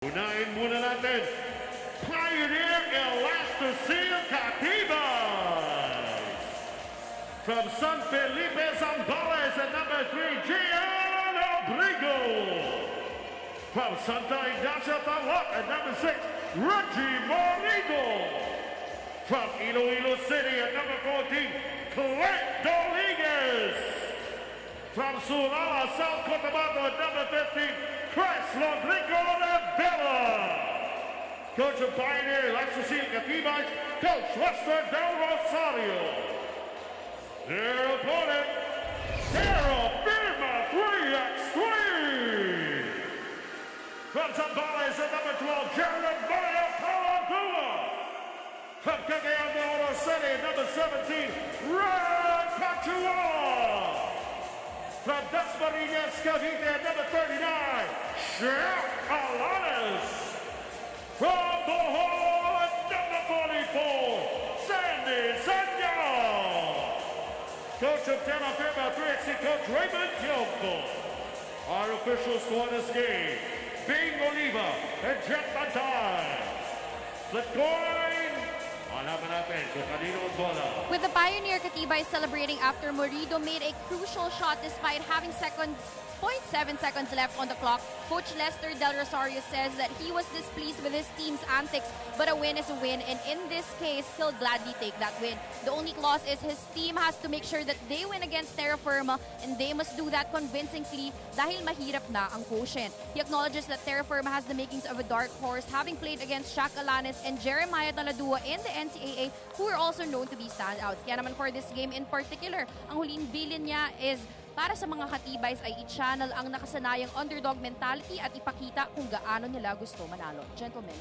Unahin muna natin, Pioneer ElastoSeal Katibays. From San Felipe, Zambales at number 3, Gian Abrigo. From Santa Ignacia, Talok at number 6, Reggie Morigo. From Iloilo City at number 14, Clint Dominguez. From Sulala, South Cotabato at number 15, Chris Rodrigo Rivera. Coach of Pioneer ElastoSeal Katibays, Coach Lester Del Rosario. Their opponent, Terrafirma 3x3. From Zambales at number 12, Jared Mario Paladua. From Cagayan de Oro City, number 17, Red Pachuala. From Dasmariñas, Cavite, at number 39, Chef Alanis. From Bohol, at number 44, Sandy Sanyal. Coach of Terrafirma 3x3, Coach Raymond Tioko. Our officials for this game, Bing Oliva and Jeff Bantay. Flip coin. With the Pioneer Katibays celebrating after Morido made a crucial shot despite having 0.7 seconds left on the clock, Coach Lester Del Rosario says that he was displeased with his team's antics, but a win is a win, and in this case, he'll gladly take that win. The only clause is his team has to make sure that they win against Terrafirma, and they must do that convincingly dahil mahirap na ang quotient. He acknowledges that Terrafirma has the makings of a dark horse, having played against Shaq Alanis and Jeremiah Taladua in the NCAA, who are also known to be standouts. Kaya naman for this game in particular, ang huling bilin niya is para sa mga Katibays ay i-channel ang nakasanayang underdog mentality at ipakita kung gaano nila gusto manalo. Gentlemen.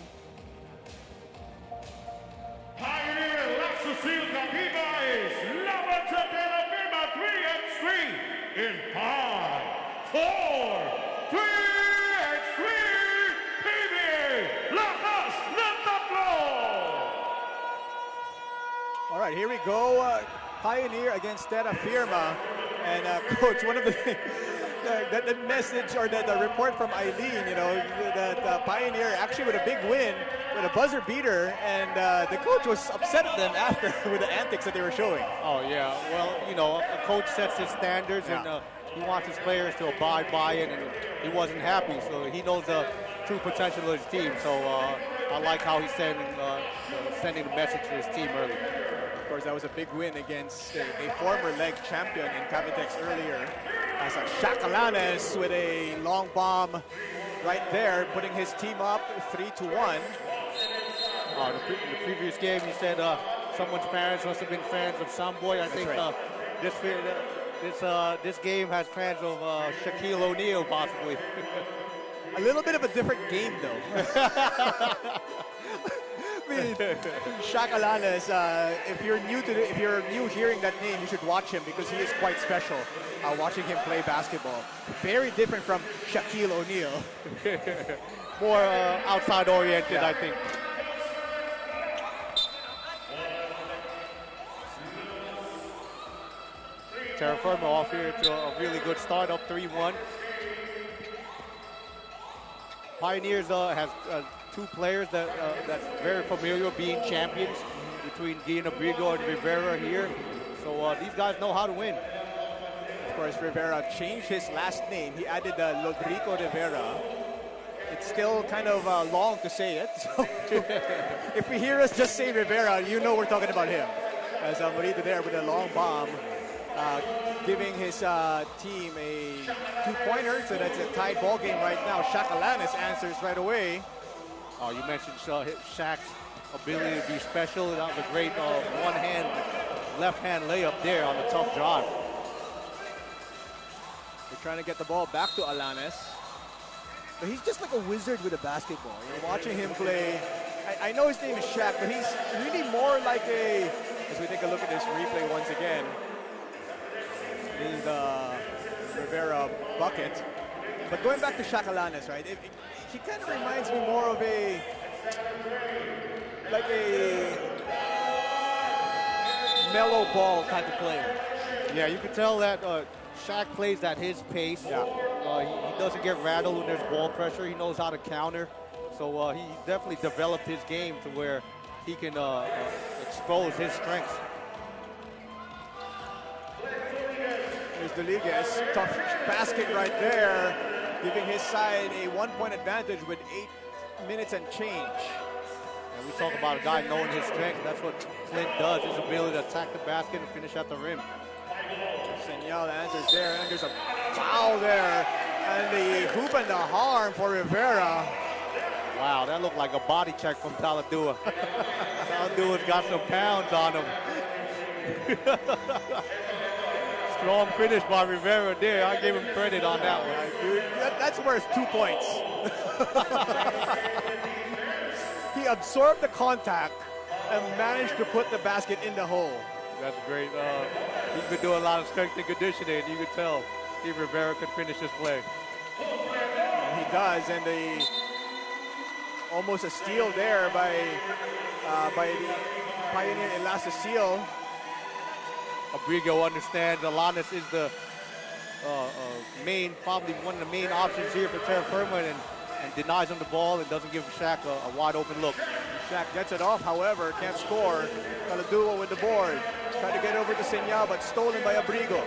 Pioneer ElastoSeal Katibays, laban sa Terrafirma 3x3 in 5, 4, 3x3 PBA, lakas ng tatlo! All right, here we go. Pioneer against Terrafirma. And Coach, one of the the message or the report from Eileen, you know, that Pioneer actually with a big win, with a buzzer beater, and the coach was upset at them after with the antics that they were showing. Oh yeah, well, you know, a coach sets his standards, and he wants his players to abide by it, and he wasn't happy, so he knows the true potential of his team. So I like how he's sending the message to his team early. Of course, that was a big win against a former leg champion in Cavitex earlier. As Shaq Alanis with a long bomb right there, putting his team up 3-1. In the previous game, he said someone's parents must have been fans of Samboy. I think right. This game has fans of Shaquille O'Neal, possibly. A little bit of a different game, though. I mean, Shaq Alanis, if you're new hearing that name, you should watch him because he is quite special. Watching him play basketball, very different from Shaquille O'Neal. More outside oriented, I think. Terrafirma off here to a really good start, up 3-1. Pioneers has two players that's very familiar, being champions, between Gian Abrigo and Rivera here. So these guys know how to win. Of course, Rivera changed his last name. He added Rodrigo Rivera. It's still kind of long to say it. So if we hear us just say Rivera, you know we're talking about him. As Morido there with a long bomb, giving his team a two-pointer, so that's a tied ball game right now. Shaq Alanis answers right away. Oh, you mentioned Shaq's ability to be special. That was a great one-hand, left-hand layup there on the tough drive. They're trying to get the ball back to Alanis. But he's just like a wizard with a basketball. You're watching him play. I know his name is Shaq, but he's really more like a, as we take a look at this replay once again, is Rivera bucket. But going back to Shaq Alanis, right? He kind of reminds me more of a mellow ball type of player. Yeah, you can tell that Shaq plays at his pace. Yeah. He doesn't get rattled when there's ball pressure. He knows how to counter. So he definitely developed his game to where he can expose his strengths. Here's Rodriguez, tough basket right there, giving his side a 1-point advantage with 8 minutes and change. And we talk about a guy knowing his strength. That's what Clint does, his ability to attack the basket and finish at the rim. Senyal answers there, and there's a foul there. And the hoop and the harm for Rivera. Wow, that looked like a body check from Taladua. Taladua's got some pounds on him. Strong finish by Rivera there. I give him credit on that one. Dude, that's worth 2 points. He absorbed the contact and managed to put the basket in the hole. That's great. He's been doing a lot of strength and conditioning. You can tell if Rivera could finish this play. And he does, and almost a steal there by the Pioneer ElastoSeal. Abrigo understands Alanis is the probably one of the main options here for Terrafirma, and denies him the ball and doesn't give Shaq a wide open look. Shaq gets it off, however, can't score. Taladua with the board. Trying to get over to Senyal, but stolen by Abrigo.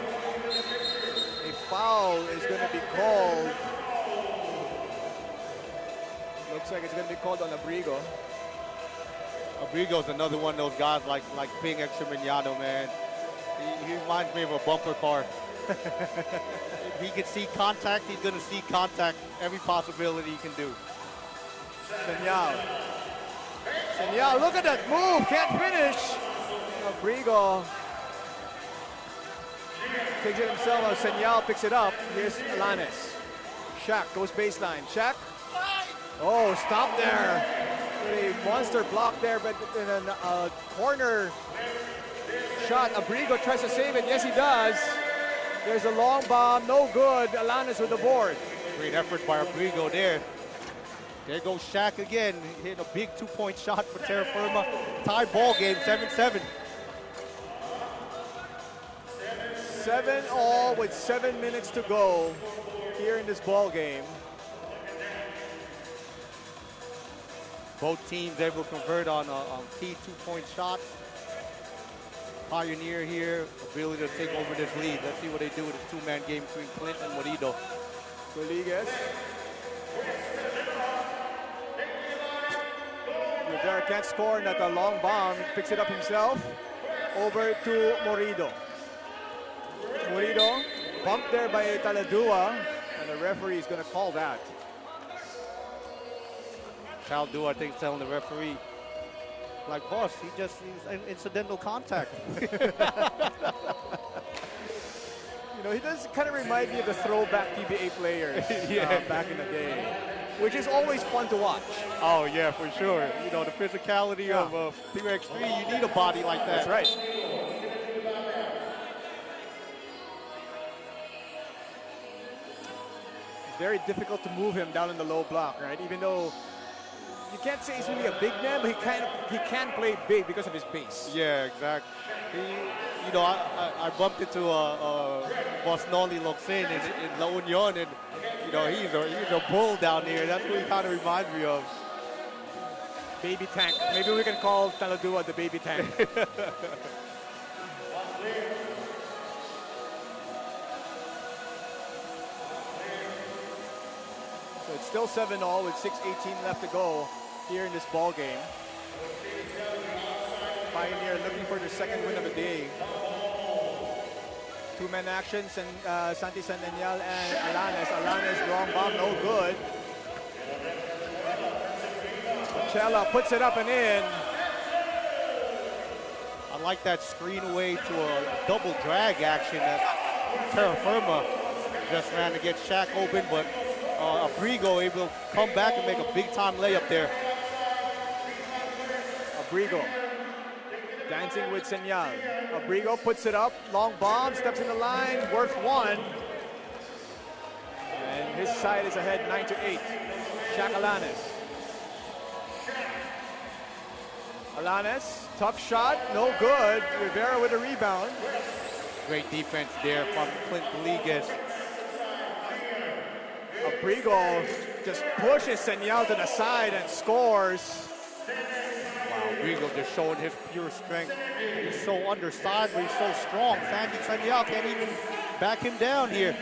A foul is going to be called. Looks like it's going to be called on Abrigo. Abrigo's another one of those guys like Ping Extremignano, man. He reminds me of a bumper car. If he can see contact, he's going to see contact every possibility he can do. Senyal. Senyal, look at that move, can't finish. Abrigo takes it himself. Senyal picks it up. Here's Alanis. Shaq goes baseline. Shaq. Oh, stop there. A monster block there, but in a corner shot. Abrigo tries to save it. Yes, he does. There's a long bomb, no good. Alanis with the board. Great effort by Abrigo there. There goes Shaq again, hitting a big 2-point shot for Terrafirma. Tie ball game, 7-7. 7-all with 7 minutes to go here in this ball game. Both teams able to convert on key 2-point shots. Pioneer here, ability to take over this lead. Let's see what they do with this 2-man game between Clint and Morido. Rodriguez. Rivera can't score, and at a long bomb, picks it up himself. Over to Morido. Morido, bumped there by Taladua, and the referee is going to call that. Taladua, I think, telling the referee, like, boss, he's an incidental contact. You know, he does kind of remind me of the throwback PBA players back in the day, which is always fun to watch. Oh, yeah, for sure. You know, the physicality of 3x3, you need a body like that. That's right. It's very difficult to move him down in the low block, right? Even though you can't say he's really a big man, but he can play big because of his base. Yeah, exactly. You know, I bumped into Bosnoli Loxin in La Union, and you know he's a bull down there. That's what he kind of reminds me of. Baby tank. Maybe we can call Taladua the baby tank. So it's still 7-all with 6:18 left to go here in this ball game. Pioneer looking for their second win of the day. 2-man action, Santi Senyal and Alanis. Alanis, wrong bomb, no good. Chella puts it up and in. I like that screen away to a double drag action that Terrafirma just ran to get Shaq open, but Abrigo able to come back and make a big-time layup there. Abrigo dancing with Senyal. Abrigo puts it up, long bomb, steps in the line, worth one. And his side is ahead 9-8. Shaq Alanis. Alanis, tough shot, no good. Rivera with a rebound. Great defense there from Clint Rodriguez. Abrigo just pushes Senyal to the side and scores. Wow, Rigo just showing his pure strength. He's so undersized, but he's so strong. Sandy Senyal can't even back him down here.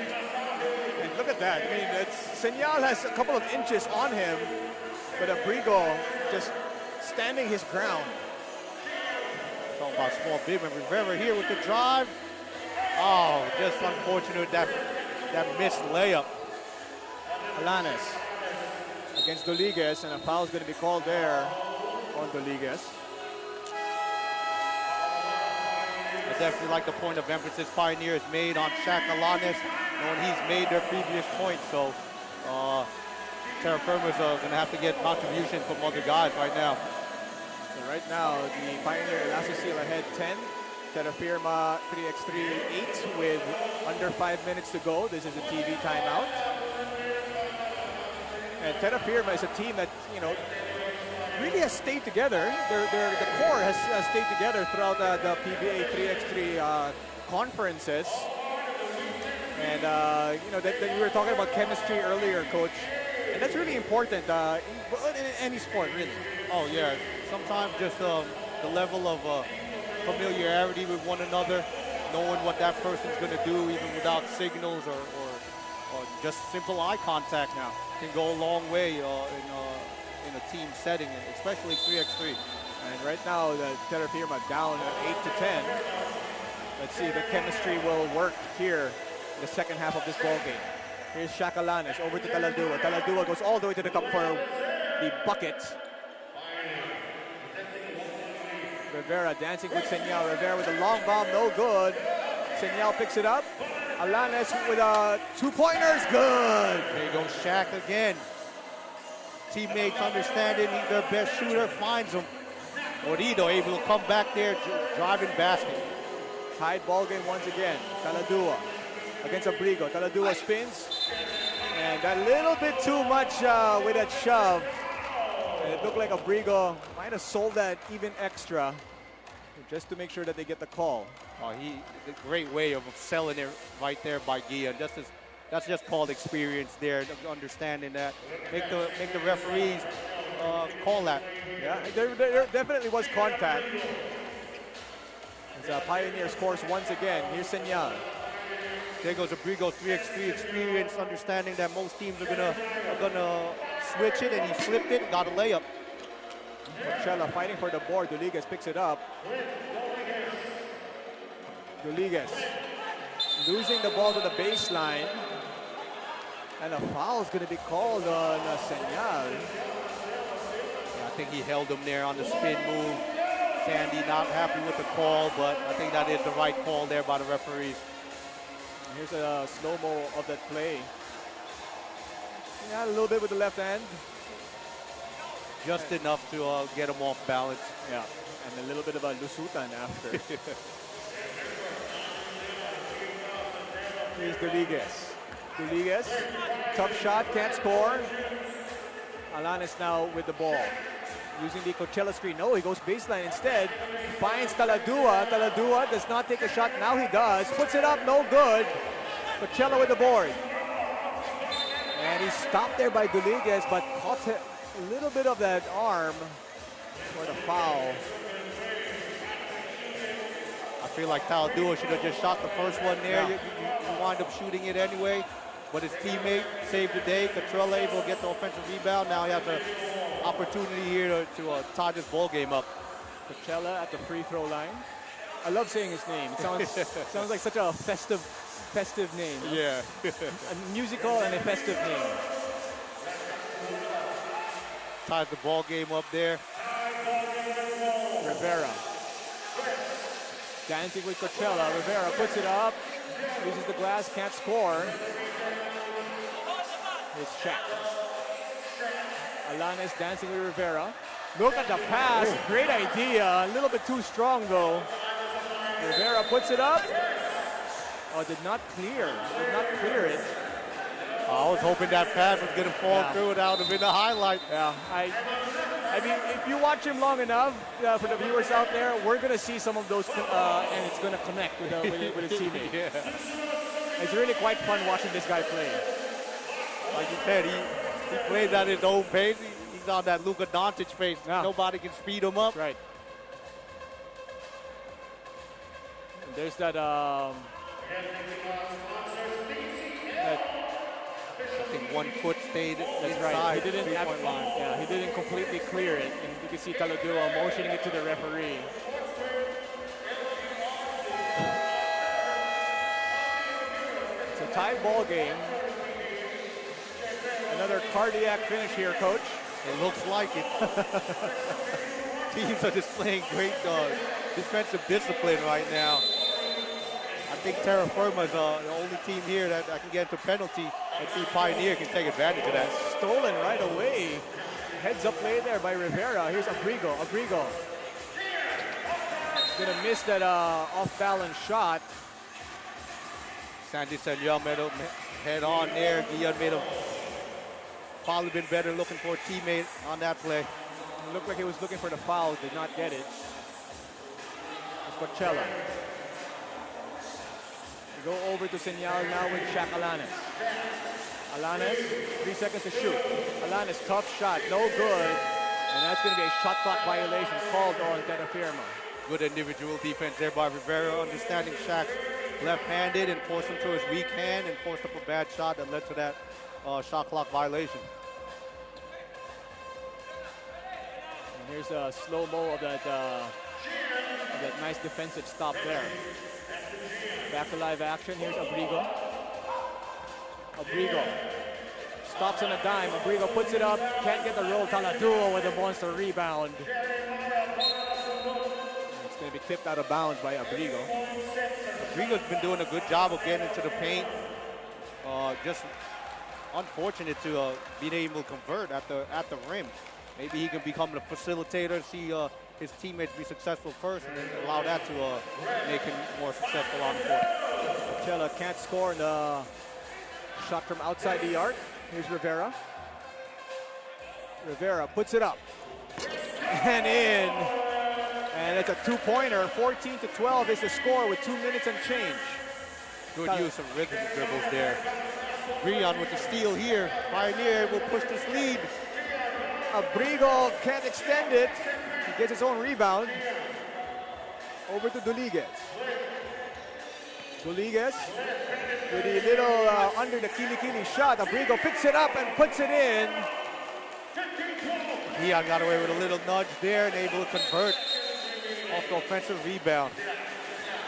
And look at that. I mean, Senyal has a couple of inches on him, but Abrigo just standing his ground. Talking about small big man. Rivera here with the drive. Oh, just unfortunate that missed layup. Alanes against Doliguez, and a foul is going to be called there on Doliguez. I definitely like the point of emphasis Pioneers made on Shaq Alanes, knowing he's made their previous points. So Terrafirma's going to have to get contributions from other guys right now. So right now, the Pioneer ElastoSeal ahead 10. Terrafirma 3x3 8 with under 5 minutes to go. This is a TV timeout. And Terrafirma is a team that, you know, really has stayed together. The core has stayed together throughout the PBA 3x3 conferences. And, you know, that we were talking about chemistry earlier, Coach. And that's really important in any sport, really. Oh, yeah. Sometimes just the level of familiarity with one another, knowing what that person's going to do, even without signals or just simple eye contact now, can go a long way in a team setting, especially 3x3. And right now, the Terrafirma down 8 to 10. Let's see if the chemistry will work here in the second half of this ball game. Here's Shaq Alanes over to Taladua. Taladua goes all the way to the cup for the bucket. Rivera dancing with Senyal. Rivera with a long bomb, no good. Senyal picks it up. Alanes with two-pointers, good. There you go, Shaq again. Teammates understanding he's their best shooter, finds him. Morido able to come back there, driving basket. Tied ball game once again. Taladua against Abrigo. Taladua spins. And a little bit too much with that shove. And it looked like Abrigo might have sold that even extra just to make sure that they get the call. Oh, a great way of selling it right there by Gia. That's just called experience there, understanding that. Make the referees call that. Yeah, there definitely was contact. As Pioneer scores once again. Here's Senyal. There goes Abrigo's 3x3 experience, understanding that most teams are gonna switch it, and he flipped it and got a layup. Coachella fighting for the board. Doliguez picks it up. Doliguez losing the ball to the baseline. And a foul is going to be called on Senyal. Yeah, I think he held him there on the spin move. Sandy not happy with the call, but I think that is the right call there by the referees. And here's a slow-mo of that play. Yeah, a little bit with the left hand. Just enough to get him off balance. Yeah, and a little bit of a lusutan after. Here's Doliguez. Doliguez, tough shot, can't score. Alanes now with the ball. Using the Coachella screen. No, he goes baseline instead. Finds Taladua. Taladua does not take a shot. Now he does. Puts it up, no good. Coachella with the board. And he's stopped there by Doliguez, but caught a little bit of that arm for the foul. I feel like Taladua should have just shot the first one there. Yeah. You wind up shooting it anyway. But his teammate saved the day. Coachella able to get the offensive rebound. Now he has an opportunity here to tie this ball game up. Coachella at the free throw line. I love saying his name. It sounds like such a festive name. Yeah. A musical and a festive name. Ties the ball game up there. Rivera. Dancing with Coachella. Rivera puts it up. Uses the glass, can't score. Here's Shaq. Alanes dancing with Rivera. Look at the pass. Great idea. A little bit too strong, though. Rivera puts it up. Oh, did not clear. Did not clear it. I was hoping that pass was going to fall through. That would have been a highlight. Yeah, I mean, if you watch him long enough, for the viewers out there, we're going to see some of those, and it's going to connect with his teammate. Yeah. It's really quite fun watching this guy play. Like you said, He plays at his own pace. He's on that Luka Doncic pace. Yeah. Nobody can speed him up. Right. And there's that, I think 1 foot stayed that's inside. right. He didn't, three-point line. yeah, he didn't completely clear it. And you can see Taladua motioning it to the referee. It's a tie ball game. Another cardiac finish here, Coach. It looks like it. Teams are displaying great defensive discipline right now. I think Terrafirma is the only team here that can get into penalty. I see Pioneer can take advantage of that. Stolen right away. Heads up play there by Rivera. Here's Abrigo. Abrigo. Gonna miss that off-balance shot. Sandy Senyal made him head on there. Guillen made him probably been better looking for a teammate on that play. It looked like he was looking for the foul, did not get it. It's Coachella. We go over to Senyal now with Shaq Alanes. Alanes, 3 seconds to shoot. Alanes, tough shot, no good. And that's going to be a shot clock violation called on Terrafirma. Good individual defense there by Rivera, understanding Shaq's left-handed and forced him to his weak hand and forced up a bad shot that led to that shot clock violation. And here's a slow-mo of that nice defensive stop there. Back to live action. Here's Abrigo. Abrigo stops on a dime. Abrigo puts it up. Can't get the roll. Taladua with a monster rebound. It's going to be tipped out of bounds by Abrigo. Abrigo's been doing a good job of getting into the paint. Just unfortunate to being able to convert at the rim. Maybe he can become the facilitator, see his teammates be successful first, and then allow that to make him more successful on the court. Coachella can't score in the shot from outside the arc. Here's Rivera. Rivera puts it up and in. And it's a two-pointer. 14-12 is the score with 2 minutes and change. Good use of rhythm dribbles there. Grion with the steal here. Pioneer will push this lead. Abrigo can't extend it. He gets his own rebound. Over to Duliges. Duliges with a little under the kili-kili shot. Abrigo picks it up and puts it in. Grion got away with a little nudge there and able to convert off the offensive rebound.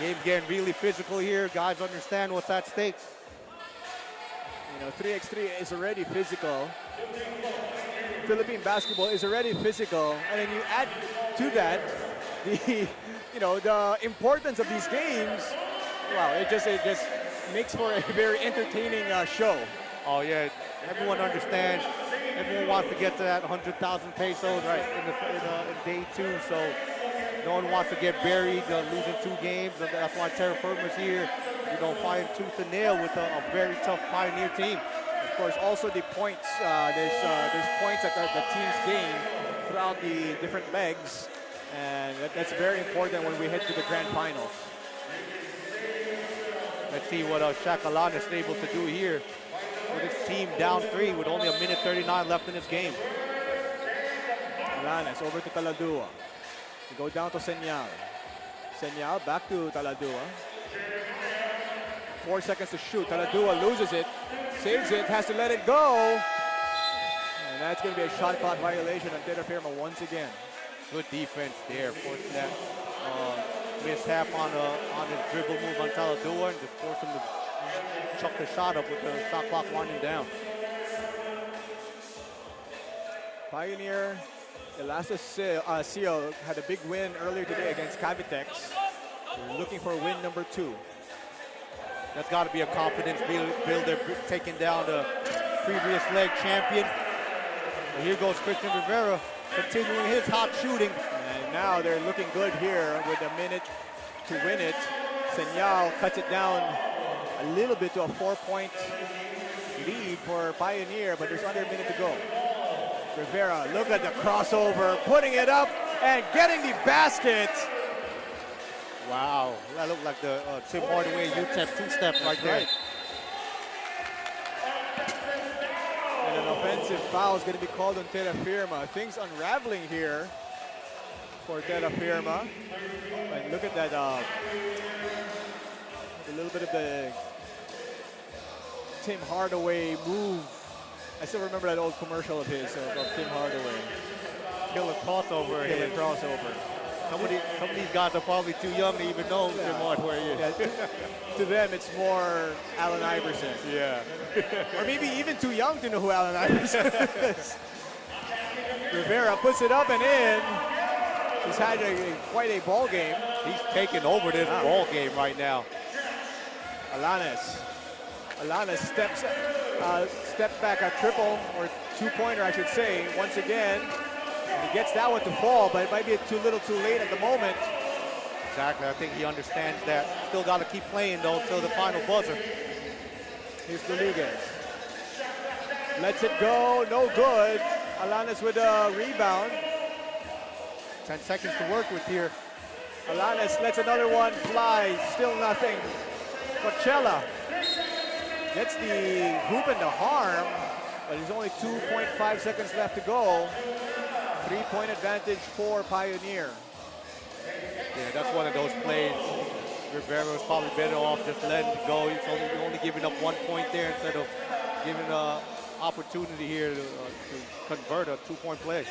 Game's getting really physical here. Guys understand what's at stake. You know, 3x3 is already physical. Philippine basketball is already physical, and then you add to that the the importance of these games. Wow, it just makes for a very entertaining show. Oh yeah, everyone understands. Everyone wants to get to that 100,000 pesos right in day 2. So no one wants to get buried losing 2 games. And that's why Terrafirma's here, fighting tooth and nail with a very tough Pioneer team. Of course, also the points. There's points that the teams gain throughout the different legs, and that's very important when we head to the grand finals. Let's see what Shaq Alanes is able to do here with his team down 3 with only 1:39 left in this game. Alanes over to Taladua. We go down to Senyal. Senyal back to Taladua. 4 seconds to shoot. Taladua loses it. Saves it, has to let it go. And that's going to be a shot clock violation on Terrafirma once again. Good defense there, forcing that mishap on his dribble move on Taladua and just force him to chuck the shot up with the shot clock winding down. Pioneer, ElastoSeal had a big win earlier today against Katibays. They're looking for win number 2. That's got to be a confidence builder, taking down the previous leg champion. And here goes Christian Rivera, continuing his hot shooting. And now they're looking good here with a minute to win it. Senyal cuts it down a little bit to a 4-point lead for Pioneer, but there's under a minute to go. Rivera, look at the crossover, putting it up and getting the basket. Wow, that looked like the Tim Hardaway UTEP 2-step right there. And then a offensive foul is going to be called on Terrafirma. Things unraveling here for Terrafirma. And look at that, a little bit of the Tim Hardaway move. I still remember that old commercial of his, of Tim Hardaway. Killer crossover. Killer crossover. Some of these guys are probably too young to even know Tim Hardaway is. Yeah, to them, it's more Allen Iverson. Yeah. Or maybe even too young to know who Allen Iverson is. Rivera puts it up and in. He's had quite a ball game. He's taking over this ball game right now. Alanis steps back a triple, or two-pointer, I should say, once again. And he gets that one to fall, but it might be too little too late at the moment. Exactly. I think he understands that. Still got to keep playing, though, until the final buzzer. Here's Rodriguez. Lets it go. No good. Alanis with a rebound. 10 seconds to work with here. Alanis lets another one fly. Still nothing. Coachella gets the hoop into harm, but there's only 2.5 seconds left to go. 3-point advantage for Pioneer. Yeah, that's one of those plays. Rivera was probably better off just letting it go. He's only giving up 1 point there instead of giving an opportunity here to convert a 2-point play.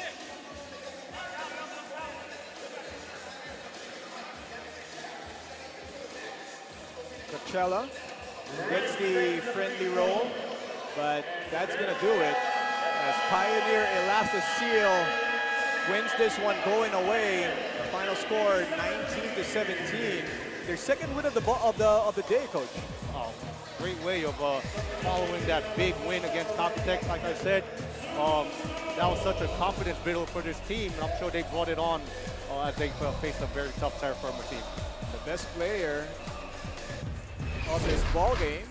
Coachella gets the friendly roll, but that's going to do it as Pioneer ElastoSeal wins this one going away. The final score 19-17. Their second win of the day, Coach. Oh, great way of following that big win against Katibays. Like I said, that was such a confidence builder for this team. I'm sure they brought it on as they faced a very tough Terrafirma team. The best player of this ball game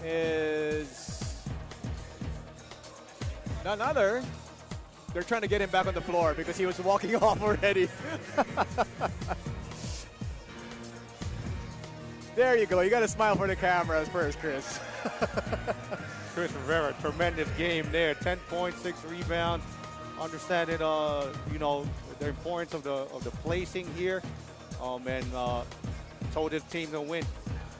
is none other. They're trying to get him back on the floor because he was walking off already. There you go. You got to smile for the cameras first, Chris. Chris Rivera, tremendous game there. 10 points, 6 rebounds. Understanding, you know, the importance of the placing here, and told his team to win.